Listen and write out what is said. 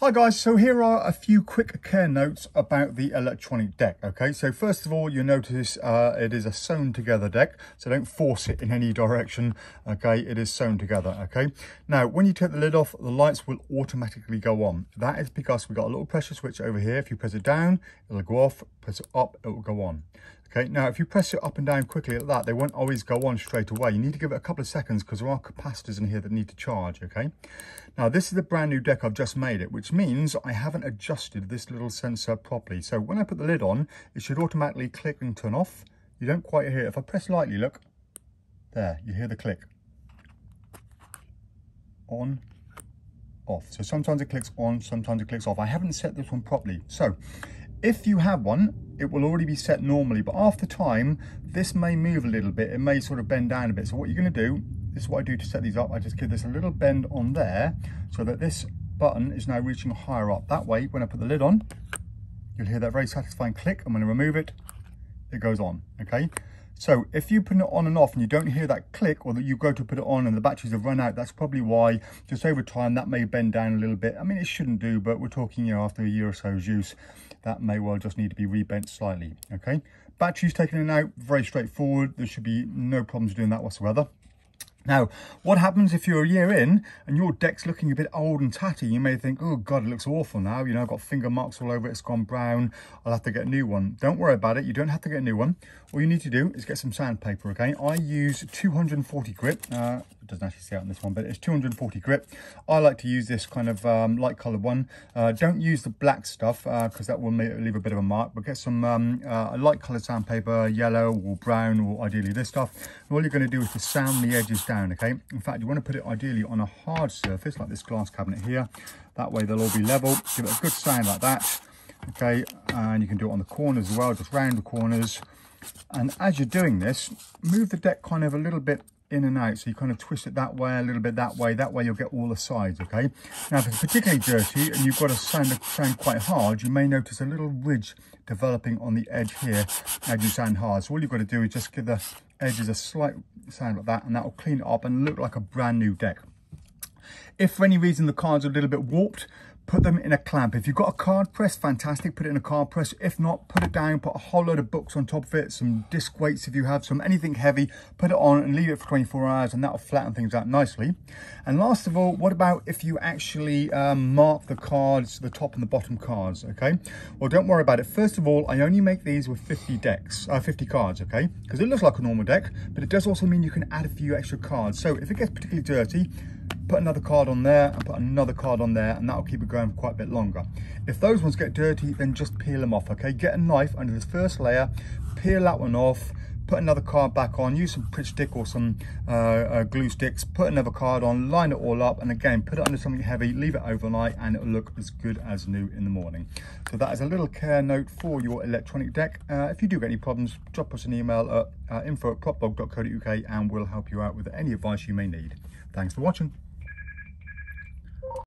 Hi guys, so here are a few quick care notes about the electronic deck. Okay, so first of all, you'll notice it is a sewn together deck, so don't force it in any direction. Okay, it is sewn together. Okay, now when you take the lid off, the lights will automatically go on. That is because we've got a little pressure switch over here. If you press it down, it'll go off. Press it up, it will go on. Okay, now if you press it up and down quickly like that, they won't always go on straight away. You need to give it a couple of seconds because there are capacitors in here that need to charge. Okay, now this is a brand new deck. I've just made it, which means I haven't adjusted this little sensor properly. So when I put the lid on, it should automatically click and turn off. You don't quite hear it. If I press lightly, look, there, you hear the click. On, off. So sometimes it clicks on, sometimes it clicks off. I haven't set this one properly. So if you have one, it will already be set normally, but after time, this may move a little bit. It may sort of bend down a bit. So what you're going to do, this is what I do to set these up. I just give this a little bend on there so that this button is now reaching higher up. That way, when I put the lid on, you'll hear that very satisfying click. I'm going to remove it. It goes on. Okay. So if you put it on and off and you don't hear that click, or that you go to put it on and the batteries have run out, that's probably why. Just over time, that may bend down a little bit. I mean, it shouldn't do, but we're talking, after a year or so's use, that may well just need to be rebent slightly. Okay. Batteries taken in and out, very straightforward. There should be no problems doing that whatsoever. Now, what happens if you're a year in and your deck's looking a bit old and tatty? You may think, oh God, it looks awful now. I've got finger marks all over it. It's gone brown. I'll have to get a new one. Don't worry about it. You don't have to get a new one. All you need to do is get some sandpaper, okay? I use 240 grit. It doesn't actually say it on this one, but it's 240 grit. I like to use this kind of light colored one. Don't use the black stuff because that will leave a bit of a mark, but get some light colored sandpaper, yellow or brown, or ideally this stuff. And all you're going to do is to sand the edges down, okay? In fact, you want to put it ideally on a hard surface like this glass cabinet here. That way they'll all be level. Give it a good sand like that, okay? And you can do it on the corners as well, just round the corners. And as you're doing this, move the deck kind of a little bit in and out, so you kind of twist it that way, a little bit that way you'll get all the sides. Okay, now if it's particularly dirty and you've got to sand quite hard, you may notice a little ridge developing on the edge here as you sand hard. So all you've got to do is just give the edges a slight sand like that, and that will clean it up and look like a brand new deck. If for any reason the cards are a little bit warped, put them in a clamp. If you've got a card press, fantastic, put it in a card press. If not, put it down, put a whole load of books on top of it, some disc weights if you have some, anything heavy, put it on and leave it for 24 hours and that'll flatten things out nicely. And last of all, what about if you actually mark the cards, the top and the bottom cards, okay? Well, don't worry about it. First of all, I only make these with 50 cards, okay? Because it looks like a normal deck, but it does also mean you can add a few extra cards. So if it gets particularly dirty, put another card on there and put another card on there, and that'll keep it going for quite a bit longer. If those ones get dirty, then just peel them off, okay? Get a knife under this first layer, peel that one off, put another card back on, use some Pritt stick or some glue sticks, put another card on, line it all up, and again, put it under something heavy, leave it overnight, and it'll look as good as new in the morning. So that is a little care note for your electronic deck. If you do get any problems, drop us an email at info@propdog.co.uk and we'll help you out with any advice you may need. Thanks for watching.